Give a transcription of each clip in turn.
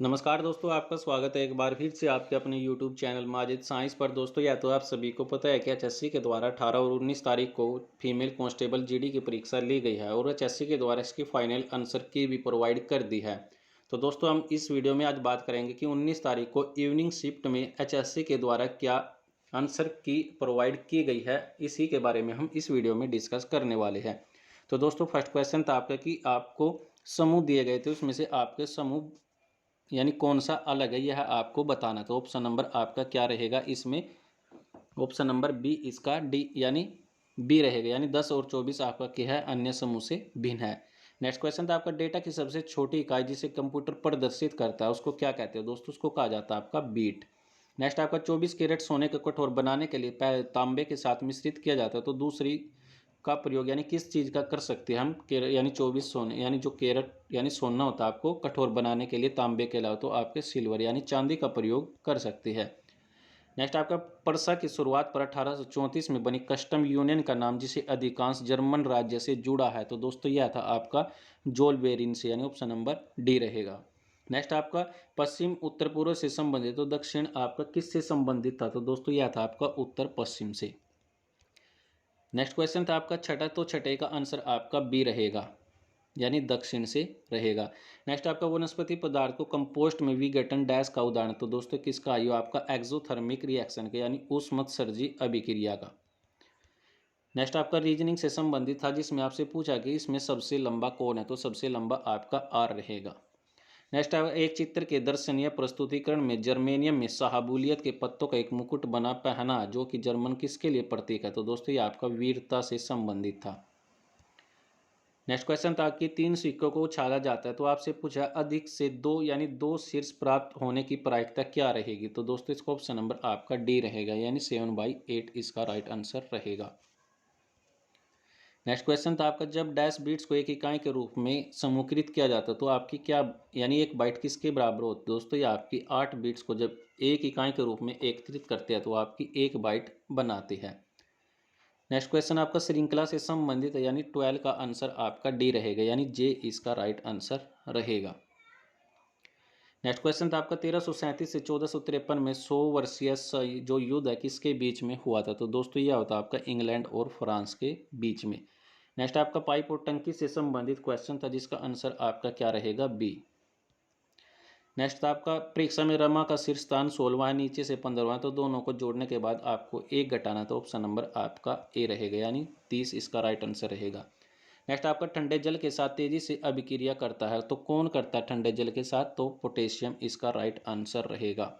नमस्कार दोस्तों, आपका स्वागत है एक बार फिर से आपके अपने YouTube चैनल माजिद साइंस पर। दोस्तों, या तो आप सभी को पता है कि एचएससी के द्वारा 18 और 19 तारीख को फीमेल कांस्टेबल जीडी की परीक्षा ली गई है और एचएससी के द्वारा इसकी फाइनल आंसर की भी प्रोवाइड कर दी है। तो दोस्तों, हम इस वीडियो में आज बात करेंगे कि 19 तारीख को इवनिंग शिफ्ट में एचएससी के द्वारा क्या आंसर की प्रोवाइड की गई है, इसी के बारे में हम इस वीडियो में डिस्कस करने वाले हैं। तो दोस्तों, फर्स्ट क्वेश्चन था आपका कि आपको समूह दिए गए थे, उसमें से आपके समूह यानी कौन सा अलग है यह आपको बताना। तो ऑप्शन नंबर आपका क्या रहेगा इसमें? ऑप्शन नंबर बी इसका डी यानी बी रहेगा, यानी 10 और 24 आपका क्या है, अन्य समूह से भिन्न है। नेक्स्ट क्वेश्चन था आपका डेटा की सबसे छोटी इकाई जिसे कंप्यूटर प्रदर्शित करता है उसको क्या कहते हैं? दोस्तों, उसको कहा जाता है आपका बीट। नेक्स्ट आपका 24 कैरेट सोने को कठोर बनाने के लिए तांबे के साथ मिश्रित किया जाता है, तो दूसरी का प्रयोग यानी किस चीज़ का कर सकते हैं हम? यानी 24 सोने यानी जो कैरेट यानी सोना होता है आपको कठोर बनाने के लिए तांबे के अलावा तो आपके सिल्वर यानी चांदी का प्रयोग कर सकते हैं। नेक्स्ट आपका परसा की शुरुआत पर 1834 में बनी कस्टम यूनियन का नाम जिसे अधिकांश जर्मन राज्य से जुड़ा है, तो दोस्तों यह था आपका जोलबेरिन से, यानी ऑप्शन नंबर डी रहेगा। नेक्स्ट आपका पश्चिम उत्तर पूर्व से संबंधित, तो दक्षिण आपका किससे संबंधित था? तो दोस्तों यह था आपका उत्तर पश्चिम से। नेक्स्ट क्वेश्चन था आपका छठा, तो छठे का आंसर आपका बी रहेगा, यानी दक्षिण से रहेगा। नेक्स्ट आपका वनस्पति पदार्थ को कंपोस्ट में विघटन डैश का उदाहरण, तो दोस्तों किसका आयु आपका एक्सोथर्मिक रिएक्शन के यानी ऊष्मत्सर्जी अभिक्रिया का। नेक्स्ट आपका रीजनिंग से संबंधित था जिसमें आपसे पूछा कि इसमें सबसे लंबा कौन है, तो सबसे लंबा आपका आर रहेगा। नेक्स्ट एक चित्र के दर्शनीय प्रस्तुतिकरण में जर्मेनियम में शाहबूलियत के पत्तों का एक मुकुट बना पहना जो कि जर्मन किसके लिए प्रतीक है? तो दोस्तों ये आपका वीरता से संबंधित था। नेक्स्ट क्वेश्चन था कि 3 सिक्कों को उछाला जाता है, तो आपसे पूछा अधिक से 2 यानी 2 शीर्ष प्राप्त होने की प्रायिकता क्या रहेगी? तो दोस्तों इसका ऑप्शन नंबर आपका डी रहेगा, यानी 7/8 इसका राइट आंसर रहेगा। नेक्स्ट क्वेश्चन था आपका जब डैश बीट्स को एक इकाई के रूप में समूहीकृत किया जाता है तो आपकी क्या यानी एक बाइट किसके बराबर होती है? दोस्तों ये आपकी 8 बीट्स को जब एक इकाई के रूप में एकत्रित करते हैं तो आपकी एक बाइट बनाती है। नेक्स्ट क्वेश्चन आपका श्रृंखला से संबंधित है, यानी 12 का आंसर आपका डी रहेगा, यानी जे इसका राइट आंसर रहेगा। नेक्स्ट क्वेश्चन था आपका 1337 से 1453 में 100 वर्षीय जो युद्ध है किसके बीच में हुआ था? तो दोस्तों यह होता आपका इंग्लैंड और फ्रांस के बीच में। नेक्स्ट आपका पाइप और टंकी से संबंधित क्वेश्चन था जिसका आंसर आपका क्या रहेगा? बी। नेक्स्ट आपका परीक्षा में रमा का शीर्ष स्थान 16वां है, नीचे से 15वां, तो दोनों को जोड़ने के बाद आपको एक घटाना, तो ऑप्शन नंबर आपका ए रहेगा, यानी 30 इसका राइट आंसर रहेगा। नेक्स्ट आपका ठंडे जल के साथ तेजी से अभिक्रिया करता है, तो कौन करता है ठंडे जल के साथ? तो पोटेशियम इसका राइट आंसर रहेगा।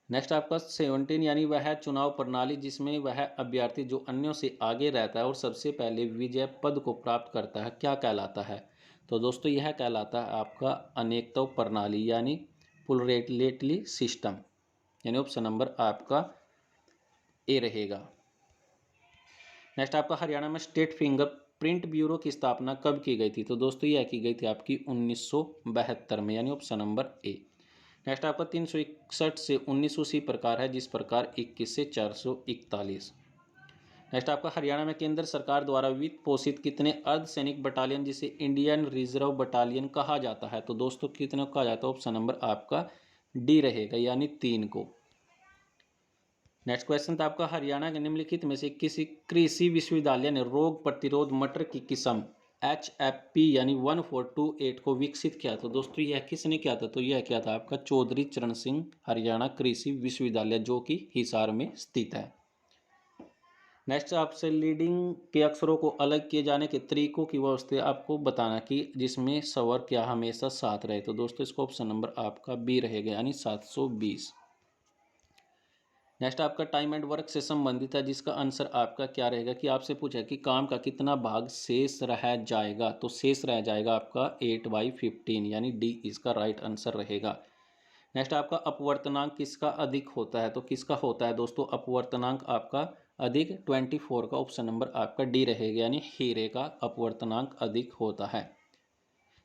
नेक्स्ट आपका 17 यानी वह चुनाव प्रणाली जिसमें वह अभ्यर्थी जो अन्यों से आगे रहता है और सबसे पहले विजय पद को प्राप्त करता है क्या कहलाता है? तो दोस्तों यह कहलाता है आपका अनेकत्व प्रणाली, यानी प्लुरैलिटी सिस्टम, यानी ऑप्शन नंबर आपका ए रहेगा। नेक्स्ट आपका हरियाणा में स्टेट फिंगरप्रिंट ब्यूरो की स्थापना कब की गई थी? तो दोस्तों यह की गई थी आपकी 1972 में, यानी ऑप्शन नंबर ए। नेक्स्ट आपका 361 से 19 उसी प्रकार है जिस प्रकार 21 से 441। नेक्स्ट आपका हरियाणा में केंद्र सरकार द्वारा वित्त पोषित कितने अर्धसैनिक बटालियन जिसे इंडियन रिजर्व बटालियन कहा जाता है? तो दोस्तों कितने को कहा जाता है? ऑप्शन नंबर आपका डी रहेगा, यानी 3 को। नेक्स्ट क्वेश्चन था आपका हरियाणा के निम्नलिखित में से किसी कृषि विश्वविद्यालय ने रोग प्रतिरोध मटर की किस्म HFP यानी 1428 को विकसित किया? तो दोस्तों यह किसने किया था? तो यह किया था आपका चौधरी चरण सिंह हरियाणा कृषि विश्वविद्यालय जो कि हिसार में स्थित है। नेक्स्ट आपसे लीडिंग के अक्षरों को अलग किए जाने के तरीकों की व्यवस्था आपको बताना कि जिसमें स्वर क्या हमेशा साथ रहे, तो दोस्तों इसको ऑप्शन नंबर आपका बी रहेगा, यानी 720। नेक्स्ट आपका टाइम एंड वर्क से संबंधित है जिसका आंसर आपका क्या रहेगा कि आपसे पूछा कि काम का कितना भाग शेष रह जाएगा? तो शेष रह जाएगा आपका 8/15, यानी डी इसका राइट आंसर रहेगा। नेक्स्ट आपका अपवर्तनांक किसका अधिक होता है? तो किसका होता है दोस्तों अपवर्तनांक आपका अधिक? 24 का ऑप्शन नंबर आपका डी रहेगा, यानी हीरे का अपवर्तनांक अधिक होता है।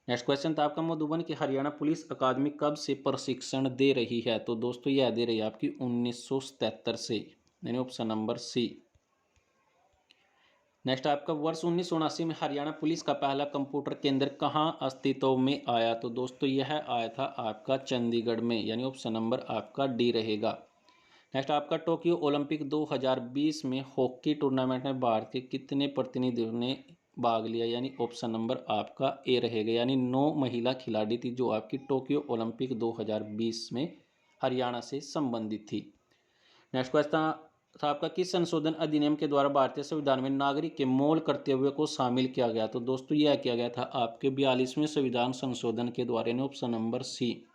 नेक्स्ट क्वेश्चन था आपका मधुबन की हरियाणा पुलिस अकादमी कब से प्रशिक्षण दे रही है? तो दोस्तों यह दे रही है आपकी 1977 से, यानी ऑप्शन नंबर सी। नेक्स्ट आपका वर्ष 1979 में हरियाणा पुलिस का पहला कंप्यूटर केंद्र कहाँ अस्तित्व में आया? तो दोस्तों यह आया था आपका चंडीगढ़ में, यानी ऑप्शन नंबर आपका डी रहेगा। नेक्स्ट आपका टोक्यो ओलंपिक 2020 में हॉकी टूर्नामेंट में भारत के कितने प्रतिनिधियों ने भाग लिया? यानी ऑप्शन नंबर आपका ए रहेगा, यानी 9 महिला खिलाड़ी थी जो आपकी टोक्यो ओलंपिक 2020 में हरियाणा से संबंधित थी। नेक्स्ट क्वेश्चन था आपका किस संशोधन अधिनियम के द्वारा भारतीय संविधान में नागरिक के मूल कर्तव्य को शामिल किया गया? तो दोस्तों यह किया गया था आपके 42वें संविधान संशोधन के द्वारा, ऑप्शन नंबर सी।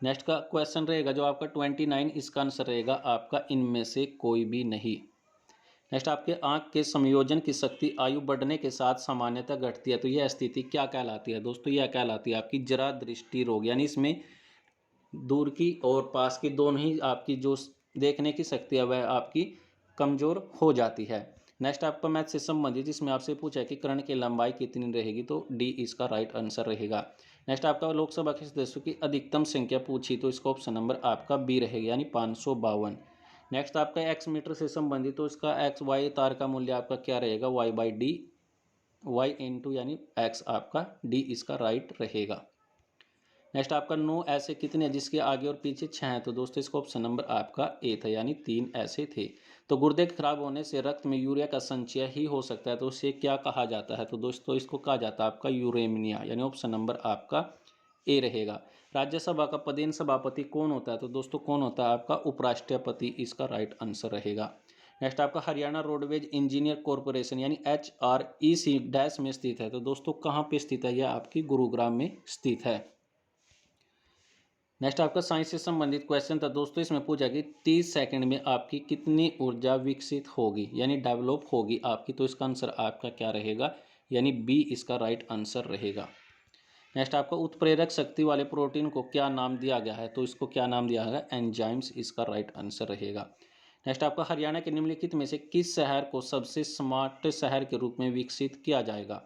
नेक्स्ट का क्वेश्चन रहेगा जो आपका 29, इसका आंसर रहेगा आपका इनमें से कोई भी नहीं। नेक्स्ट आपके आंख के संयोजन की शक्ति आयु बढ़ने के साथ सामान्यतः घटती है, तो यह स्थिति क्या कहलाती है? दोस्तों यह कहलाती है आपकी जरा दृष्टि रोग, यानी इसमें दूर की और पास की दोनों ही आपकी जो देखने की शक्ति है वह आपकी कमजोर हो जाती है। नेक्स्ट आपका मैथ से संबंधित, इसमें आपसे पूछा है कि कर्ण की लंबाई कितनी रहेगी, तो डी इसका राइट आंसर रहेगा। नेक्स्ट आपका लोकसभा के सदस्यों की अधिकतम संख्या पूछी, तो इसका ऑप्शन नंबर आपका बी रहेगा, यानी 552। नेक्स्ट आपका एक्स मीटर से संबंधित, तो इसका एक्स वाई तार का मूल्य आपका क्या रहेगा? Y by D, Y into यानी एक्स, आपका डी इसका राइट रहेगा। नेक्स्ट आपका 9 ऐसे कितने हैं जिसके आगे और पीछे 6 हैं? तो दोस्तों इसका ऑप्शन नंबर आपका ए था, यानी 3 ऐसे थे। तो गुर्दे खराब होने से रक्त में यूरिया का संचय ही हो सकता है, तो उसे क्या कहा जाता है? तो दोस्तों इसको कहा जाता है आपका यूरेमिया, यानी ऑप्शन नंबर आपका ए रहेगा। राज्यसभा का पदेन सभापति कौन होता है? तो दोस्तों कौन होता है? आपका उपराष्ट्रपति, इसका राइट आंसर रहेगा। नेक्स्ट आपका हरियाणा रोडवेज इंजीनियर कॉरपोरेशन यानी HREC डैश में स्थित है, तो दोस्तों कहाँ पे स्थित है? यह आपकी गुरुग्राम में स्थित है। नेक्स्ट आपका साइंस से संबंधित क्वेश्चन था दोस्तों, इसमें पूछा कि 30 सेकंड में आपकी कितनी ऊर्जा विकसित होगी, यानी डेवलप होगी आपकी, तो इसका आंसर आपका क्या रहेगा? यानी बी इसका राइट आंसर रहेगा। नेक्स्ट आपका उत्प्रेरक शक्ति वाले प्रोटीन को क्या नाम दिया गया है? तो इसको क्या नाम दिया गया? एंजाइम्स, इसका राइट आंसर रहेगा। नेक्स्ट आपका हरियाणा के निम्नलिखित में से किस शहर को सबसे स्मार्ट शहर के रूप में विकसित किया जाएगा?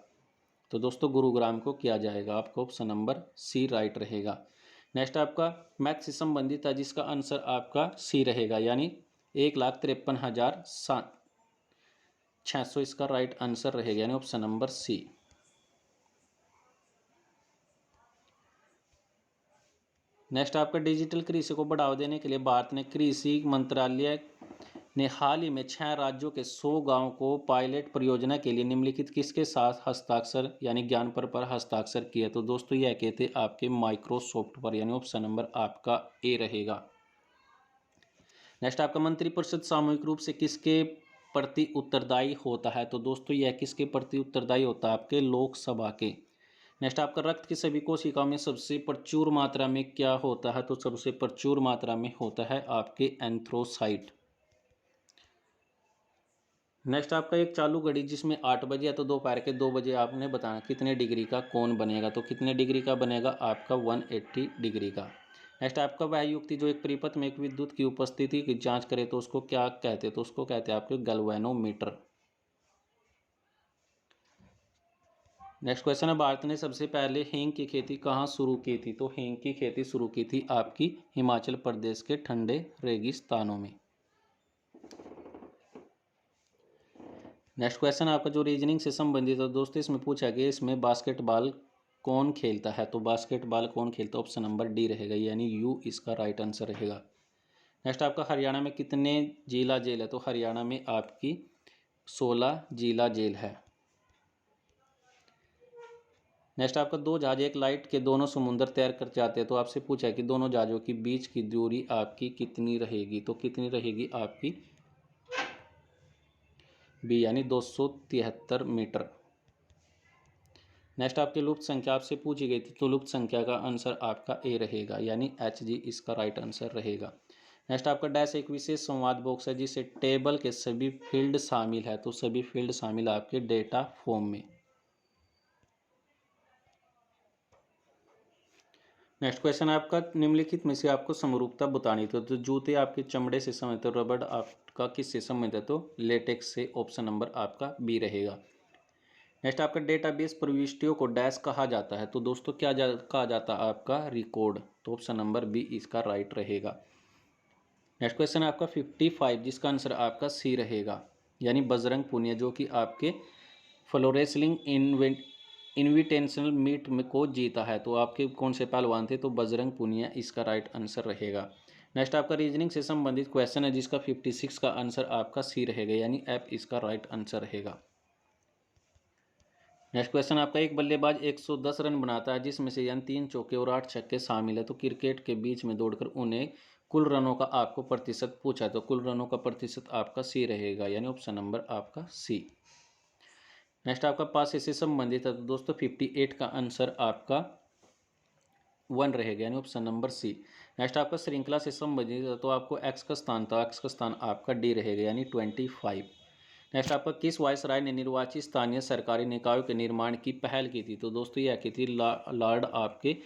तो दोस्तों गुरुग्राम को किया जाएगा, आपका ऑप्शन नंबर सी राइट रहेगा। नेक्स्ट आपका मैथ से संबंधित है जिसका आंसर आपका सी रहेगा, यानी 1,53,600 इसका राइट आंसर रहेगा, यानी ऑप्शन नंबर सी। नेक्स्ट आपका डिजिटल कृषि को बढ़ावा देने के लिए भारत ने कृषि मंत्रालय ने हाल ही में 6 राज्यों के 100 गांवों को पायलट परियोजना के लिए निम्नलिखित किसके साथ हस्ताक्षर यानी ज्ञानपत्र पर हस्ताक्षर किया? तो दोस्तों यह कहते आपके माइक्रोसॉफ्ट पर, यानी ऑप्शन नंबर आपका ए रहेगा। नेक्स्ट आपका मंत्रिपरिषद सामूहिक रूप से किसके प्रति उत्तरदायी होता है? तो दोस्तों यह किसके प्रति उत्तरदायी होता है? आपके लोकसभा के। नेक्स्ट आपका रक्त की सभी कोशिकाओं में सबसे प्रचुर मात्रा में क्या होता है? तो सबसे प्रचुर मात्रा में होता है आपके एंथ्रोसाइट। नेक्स्ट आपका एक चालू घड़ी जिसमें 8 बजे या तो दोपहर के 2 बजे आपने बताना कितने डिग्री का कोण बनेगा, तो कितने डिग्री का बनेगा? आपका 180 डिग्री का। नेक्स्ट आपका वह युक्ति जो एक परिपथ में एक विद्युत की उपस्थिति की जांच करे तो उसको क्या कहते हैं? तो उसको कहते हैं आपके गैल्वेनोमीटर। नेक्स्ट क्वेश्चन है भारत ने सबसे पहले हींग की खेती कहाँ शुरू की थी? तो हींग की खेती शुरू की थी आपकी हिमाचल प्रदेश के ठंडे रेगिस्तानों में। नेक्स्ट क्वेश्चन आपका जो रीजनिंग से संबंधित है दोस्तों, इसमें पूछा गया इसमें बास्केटबॉल कौन खेलता है? तो बास्केटबॉल कौन खेलता है? ऑप्शन नंबर डी रहेगा, यानी यू इसका राइट आंसर रहेगा। नेक्स्ट आपका हरियाणा में कितने जिला जेल है? तो हरियाणा में आपकी 16 जिला जेल है। नेक्स्ट आपका 2 जहाज एक लाइट के दोनों समुद्र तैर कर जाते हैं, तो आपसे पूछा है कि दोनों जहाजों के बीच की दूरी आपकी कितनी रहेगी? तो कितनी रहेगी आपकी? बी, यानी 273 मीटर। नेक्स्ट आपकी लुप्त संख्या आपसे पूछी गई थी, तो लुप्त संख्या का आंसर आपका ए रहेगा, यानी HG इसका राइट आंसर रहेगा। नेक्स्ट आपका डैश एक विशेष संवाद बॉक्स है जिसे टेबल के सभी फील्ड शामिल है, तो सभी फील्ड शामिल है आपके डेटा फॉर्म में। नेक्स्ट क्वेश्चन आपका निम्नलिखित में से आपको समरूपता बतानी तो जूते आपके चमड़े से संबंधित, तो रबड़ आपका किससे संबंधित है? तो लेटेक्स से, ऑप्शन नंबर आपका बी रहेगा। नेक्स्ट आपका डेटाबेस प्रविष्टियों को डैश कहा जाता है, तो दोस्तों क्या कहा जाता है? आपका रिकॉर्ड, तो ऑप्शन नंबर बी इसका राइट रहेगा। नेक्स्ट क्वेश्चन आपका 55 जिसका आंसर आपका सी रहेगा। यानी बजरंग पुनिया, जो कि आपके फ्लोरेसलिंग इनविटेशनल मीट में को जीता है। तो आपके कौन से पहलवान थे? तो बजरंग पुनिया इसका राइट आंसर रहेगा। नेक्स्ट आपका रीजनिंग से संबंधित क्वेश्चन है, जिसका 56 का आंसर आपका सी रहेगा, यानी एफ इसका राइट आंसर रहेगा। नेक्स्ट क्वेश्चन आपका, एक बल्लेबाज 110 रन बनाता है, जिसमें से यानी 3 चौके और 8 छक्के शामिल है। तो क्रिकेट के बीच में दौड़कर उन्हें कुल रनों का आपको प्रतिशत पूछा, तो कुल रनों का प्रतिशत आपका सी रहेगा, यानी ऑप्शन नंबर आपका सी। नेक्स्ट आपका पास से संबंधित है, तो दोस्तों 58 का आंसर आपका 1 रहेगा, यानी ऑप्शन नंबर सी। नेक्स्ट आपका श्रृंखला से संबंधित है, तो आपको एक्स का स्थान, तो एक्स का स्थान आपका डी रहेगा, यानी 25। नेक्स्ट आपका, किस वायसराय ने निर्वाचित स्थानीय सरकारी निकायों के निर्माण की पहल की थी? तो दोस्तों यह की थी लॉर्ड आपके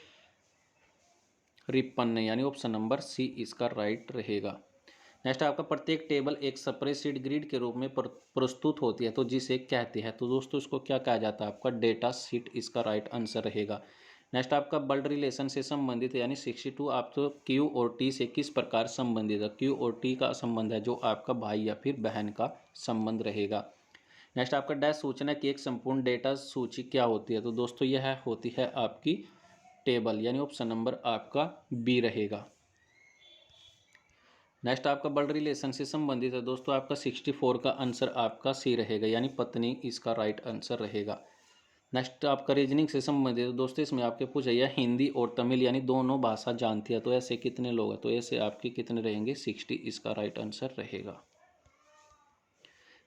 रिपन ने, यानी ऑप्शन नंबर सी इसका राइट रहेगा। नेक्स्ट आपका, प्रत्येक टेबल एक स्प्रेडशीट ग्रिड के रूप में प्रस्तुत होती है, तो जिसे कहते हैं? तो दोस्तों इसको क्या कहा जाता है? आपका डेटा शीट इसका राइट आंसर रहेगा। नेक्स्ट आपका, ब्लड रिलेशन से संबंधित है, यानी 62 आप तो क्यू और टी से किस प्रकार संबंधित है? क्यू और टी का संबंध है जो आपका भाई या फिर बहन का संबंध रहेगा। नेक्स्ट आपका, डैश सूचना की एक संपूर्ण डेटा सूची क्या होती है? तो दोस्तों यह होती है आपकी टेबल, यानी ऑप्शन नंबर आपका बी रहेगा। नेक्स्ट आपका, ब्लड रिलेशन से संबंधित है दोस्तों, आपका 64 का आंसर आपका सी रहेगा, यानी पत्नी इसका राइट आंसर रहेगा। नेक्स्ट आपका, रीजनिंग से संबंधित है दोस्तों, इसमें आपके पूछा यह हिंदी और तमिल यानी दोनों भाषा जानती है, तो ऐसे कितने लोग हैं? तो ऐसे आपके कितने रहेंगे? 60 इसका राइट आंसर रहेगा।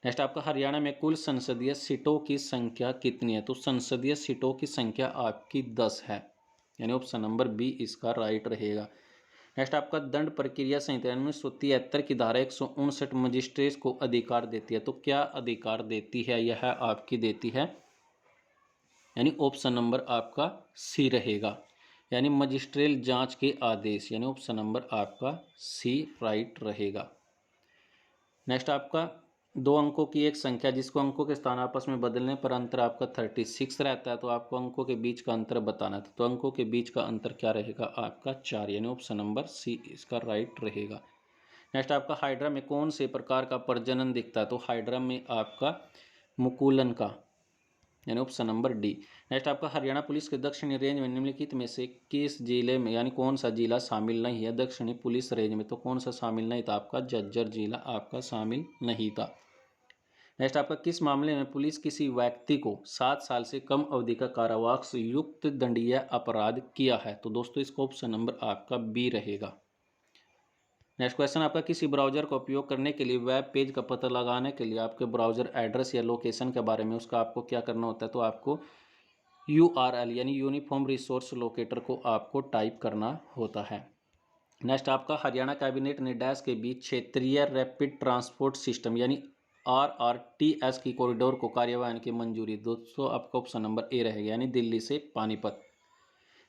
नेक्स्ट आपका, हरियाणा में कुल संसदीय सीटों की संख्या कितनी है? तो संसदीय सीटों की संख्या आपकी 10 है, यानी ऑप्शन नंबर बी इसका राइट रहेगा। नेक्स्ट आपका, दंड प्रक्रिया संहिता 1973 की धारा 159 मजिस्ट्रेट को अधिकार देती है, तो क्या अधिकार देती है? यह आपकी देती है, यानी ऑप्शन नंबर आपका सी रहेगा, यानी मजिस्ट्रेट जांच के आदेश, यानी ऑप्शन नंबर आपका सी राइट रहेगा। नेक्स्ट आपका, 2 अंकों की एक संख्या जिसको अंकों के स्थान आपस में बदलने पर अंतर आपका 36 रहता है, तो आपको अंकों के बीच का अंतर बताना था, तो अंकों के बीच का अंतर क्या रहेगा? आपका 4, यानी ऑप्शन नंबर सी इसका राइट रहेगा। नेक्स्ट आपका, हाइड्रा में कौन से प्रकार का प्रजनन दिखता है? तो हाइड्रा में आपका मुकुलन का, यानी ऑप्शन नंबर डी। नेक्स्ट आपका, हरियाणा पुलिस के दक्षिणी रेंज में निम्नलिखित में से किस जिले में, यानी कौन सा जिला शामिल नहीं है दक्षिणी पुलिस रेंज में? तो कौन सा शामिल नहीं था? आपका झज्जर जिला आपका शामिल नहीं था। नेक्स्ट आपका, किस मामले में पुलिस किसी व्यक्ति को 7 साल से कम अवधि का कारावास युक्त दंडनीय अपराध किया है? तो दोस्तों इसका ऑप्शन नंबर आपका बी रहेगा। नेक्स्ट क्वेश्चन आपका, किसी ब्राउजर का उपयोग करने के लिए वेब पेज का पता लगाने के लिए आपके ब्राउजर एड्रेस या लोकेशन के बारे में उसका आपको क्या करना होता है? तो आपको URL यानी यूनिफॉर्म रिसोर्स लोकेटर को आपको टाइप करना होता है। नेक्स्ट आपका, हरियाणा कैबिनेट ने डैश के बीच क्षेत्रीय रैपिड ट्रांसपोर्ट सिस्टम यानी RRTS की कॉरिडोर को कार्यान्वयन की मंजूरी। दोस्तों आपका ऑप्शन नंबर ए रहेगा, यानी दिल्ली से पानीपत।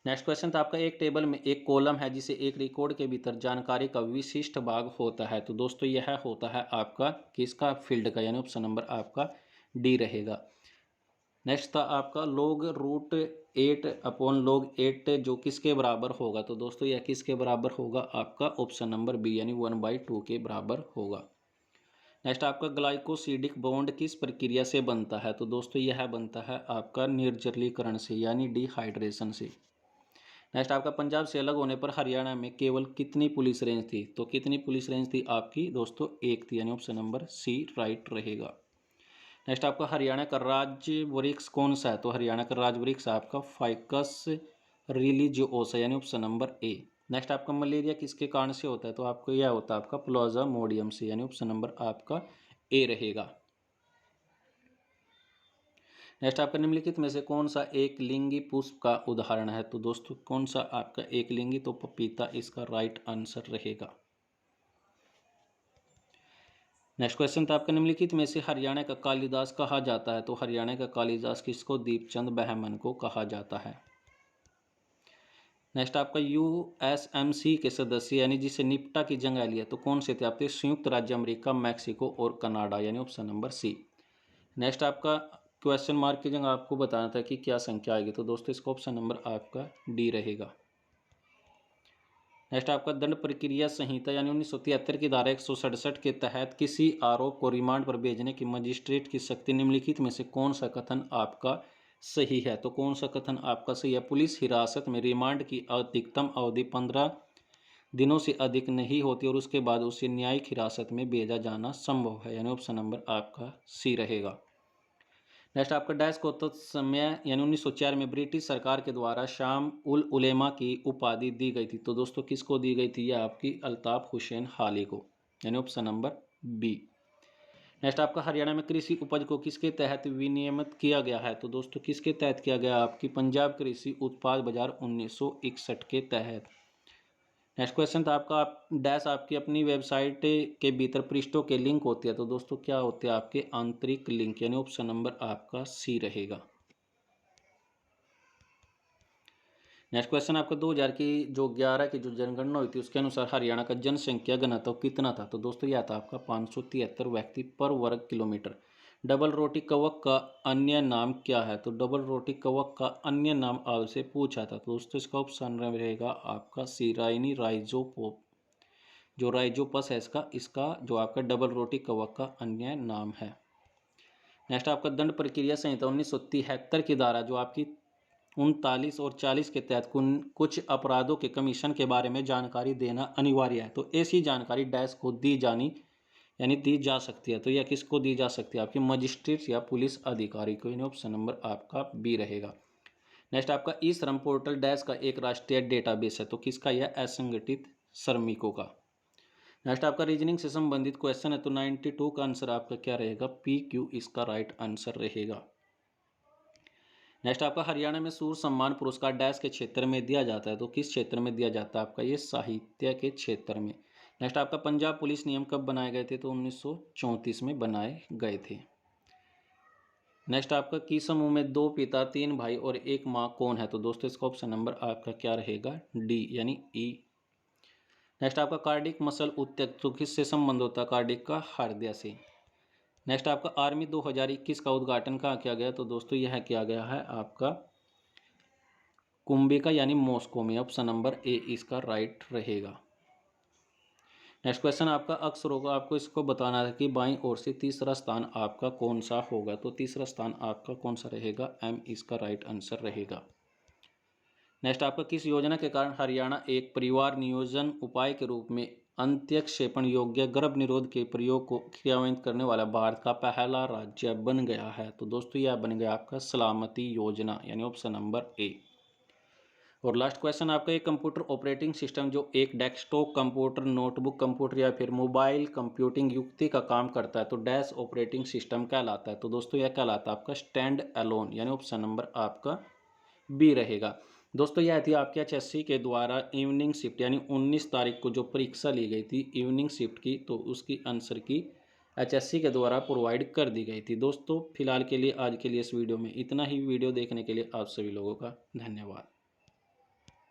नेक्स्ट क्वेश्चन था आपका, एक टेबल में एक कॉलम है जिसे एक रिकॉर्ड के भीतर जानकारी का विशिष्ट भाग होता है, तो दोस्तों यह होता है आपका किसका? फील्ड का, यानी ऑप्शन नंबर आपका डी रहेगा। नेक्स्ट था आपका, log रूट 8/log 8 जो किसके बराबर होगा? तो दोस्तों यह किसके बराबर होगा? आपका ऑप्शन नंबर बी, यानी 1/2 के बराबर होगा। नेक्स्ट आपका, ग्लाइकोसिडिक बॉन्ड किस प्रक्रिया से बनता है? तो दोस्तों यह बनता है आपका निर्जलीकरण से, यानी डिहाइड्रेशन से। नेक्स्ट आपका, पंजाब से अलग होने पर हरियाणा में केवल कितनी पुलिस रेंज थी? तो कितनी पुलिस रेंज थी आपकी? दोस्तों 1 थी, यानी ऑप्शन नंबर सी राइट रहेगा। नेक्स्ट आपका, हरियाणा का राज्य वृक्ष कौन सा है? तो हरियाणा का राज्य वृक्ष आपका फाइकस रिलीजियोसा, यानी ऑप्शन नंबर ए। नेक्स्ट आपका, मलेरिया किसके कारण से होता है? तो आपको यह होता है आपका प्लाज्मोडियम से, यानी ऑप्शन नंबर आपका ए रहेगा। नेक्स्ट आपका, निम्नलिखित में से कौन सा एक लिंगी पुष्प का उदाहरण है? तो दोस्तों कौन सा आपका एक लिंगी? तो पपीता इसका राइट आंसर रहेगा। नेक्स्ट क्वेश्चन था आपका, निम्नलिखित में से हरियाणा का कालिदास कहा जाता है? तो हरियाणा का कालिदास किसको? दीपचंद बहमन को कहा जाता है। नेक्स्ट आपका, USMC के सदस्य यानी जिसे निफ्टा की जगह लिया तो कौन से थे? आपके संयुक्त राज्य अमेरिका, मैक्सिको और कनाडा, यानी ऑप्शन नंबर सी। नेक्स्ट आपका, क्वेश्चन मार्क की जगह आपको बताना था कि क्या संख्या आएगी, तो दोस्तों इसका ऑप्शन नंबर आपका डी रहेगा। नेक्स्ट आपका दंड प्रक्रिया संहिता यानी 1973 की धारा 167 के तहत किसी आरोप को रिमांड पर भेजने की मजिस्ट्रेट की शक्ति निम्नलिखित में से कौन सा कथन आपका सही है? तो कौन सा कथन आपका सही है? पुलिस हिरासत में रिमांड की अधिकतम अवधि 15 दिनों से अधिक नहीं होती और उसके बाद उसे न्यायिक हिरासत में भेजा जाना संभव है, यानी ऑप्शन नंबर आपका सी रहेगा। नेक्स्ट आपका डैश को तो समय यानी 1904 में ब्रिटिश सरकार के द्वारा शाम उल उलेमा की उपाधि दी गई थी। तो दोस्तों किसको दी गई थी? यह आपकी अल्ताफ हुसैन हाली को, यानी ऑप्शन नंबर बी। नेक्स्ट आपका हरियाणा में कृषि उपज को किसके तहत विनियमित किया गया है? तो दोस्तों किसके तहत किया गया? आपकी पंजाब कृषि उत्पाद बाजार 1961 के तहत। नेक्स्ट क्वेश्चन था आपका डैश आपकी अपनी वेबसाइट के भीतर पृष्ठों के लिंक होते हैं। तो दोस्तों क्या होते हैं? आपके आंतरिक लिंक, यानी ऑप्शन नंबर आपका सी रहेगा। नेक्स्ट क्वेश्चन आपका 2000 की जो 11 की जो जनगणना हुई थी उसके अनुसार हरियाणा का जनसंख्या घनत्व कितना था? तो दोस्तों यह था आपका 573 व्यक्ति पर वर्ग किलोमीटर। डबल रोटी कवक का अन्य नाम क्या है? तो डबल रोटी कवक का अन्य नाम आपसे पूछा था। तो दोस्तों इसका ऑप्शन रहेगा आपका सी राइनी राइजोपोप, जो राइजोपस है इसका जो आपका डबल रोटी कवक का अन्य नाम है। नेक्स्ट आपका दंड प्रक्रिया संहिता 1973 की धारा जो आपकी 39 और 40 के तहत कुछ अपराधों के कमीशन के बारे में जानकारी देना अनिवार्य है। तो ऐसी जानकारी डैश को दी जानी यानी दी जा सकती है। तो यह किसको दी जा सकती है? आपके मजिस्ट्रेट या पुलिस अधिकारी को, यानी ऑप्शन नंबर आपका बी रहेगा। नेक्स्ट आपका ई श्रम पोर्टल डैश का एक राष्ट्रीय डेटाबेस है। तो किसका? यह असंगठित श्रमिकों का। नेक्स्ट आपका रीजनिंग से संबंधित क्वेश्चन है। तो 92 का आंसर आपका क्या रहेगा? पी क्यू इसका राइट आंसर रहेगा। नेक्स्ट आपका हरियाणा में सूर्य सम्मान पुरस्कार डैश के क्षेत्र में दिया जाता है। तो किस क्षेत्र में दिया जाता है? आपका ये साहित्य के क्षेत्र में। नेक्स्ट आपका पंजाब पुलिस नियम कब बनाए गए थे? तो 1934 में बनाए गए थे। नेक्स्ट आपका की समूह में 2 पिता 3 भाई और 1 माँ कौन है? तो दोस्तों इसका ऑप्शन नंबर आपका क्या रहेगा? डी, यानी ई। नेक्स्ट आपका कार्डिक मसल उत्तेजक तो किससे संबंध होता है? कार्डिक का हृदय से। नेक्स्ट आपका आर्मी 2021 का उद्घाटन कहाँ किया गया? तो दोस्तों यह किया गया है आपका कुंभिका यानी मॉस्को में। ऑप्शन नंबर ए इसका राइट रहेगा। नेक्स्ट क्वेश्चन आपका अक्षरों का आपको इसको बताना है कि बाईं ओर से तीसरा स्थान आपका कौन सा होगा? तो तीसरा स्थान आपका कौन सा रहेगा? एम इसका राइट आंसर रहेगा। नेक्स्ट आपका किस योजना के कारण हरियाणा एक परिवार नियोजन उपाय के रूप में अंत्यक्षेपण योग्य गर्भ निरोध के प्रयोग को क्रियान्वित करने वाला भारत का पहला राज्य बन गया है? तो दोस्तों यह बन गया आपका सलामती योजना, यानी ऑप्शन नंबर ए। और लास्ट क्वेश्चन आपका एक कंप्यूटर ऑपरेटिंग सिस्टम जो एक डेस्कटॉप कंप्यूटर, नोटबुक कंप्यूटर या फिर मोबाइल कंप्यूटिंग युक्ति का काम करता है तो डैश ऑपरेटिंग सिस्टम कहलाता है? तो दोस्तों यह कहलाता है आपका स्टैंड अलोन, यानी ऑप्शन नंबर आपका बी रहेगा। दोस्तों यह थी आपके एचएससी के द्वारा इवनिंग शिफ्ट यानी 19 तारीख को जो परीक्षा ली गई थी इवनिंग शिफ्ट की, तो उसकी आंसर की एचएससी के द्वारा प्रोवाइड कर दी गई थी। दोस्तों फिलहाल के लिए आज के लिए इस वीडियो में इतना ही। वीडियो देखने के लिए आप सभी लोगों का धन्यवाद।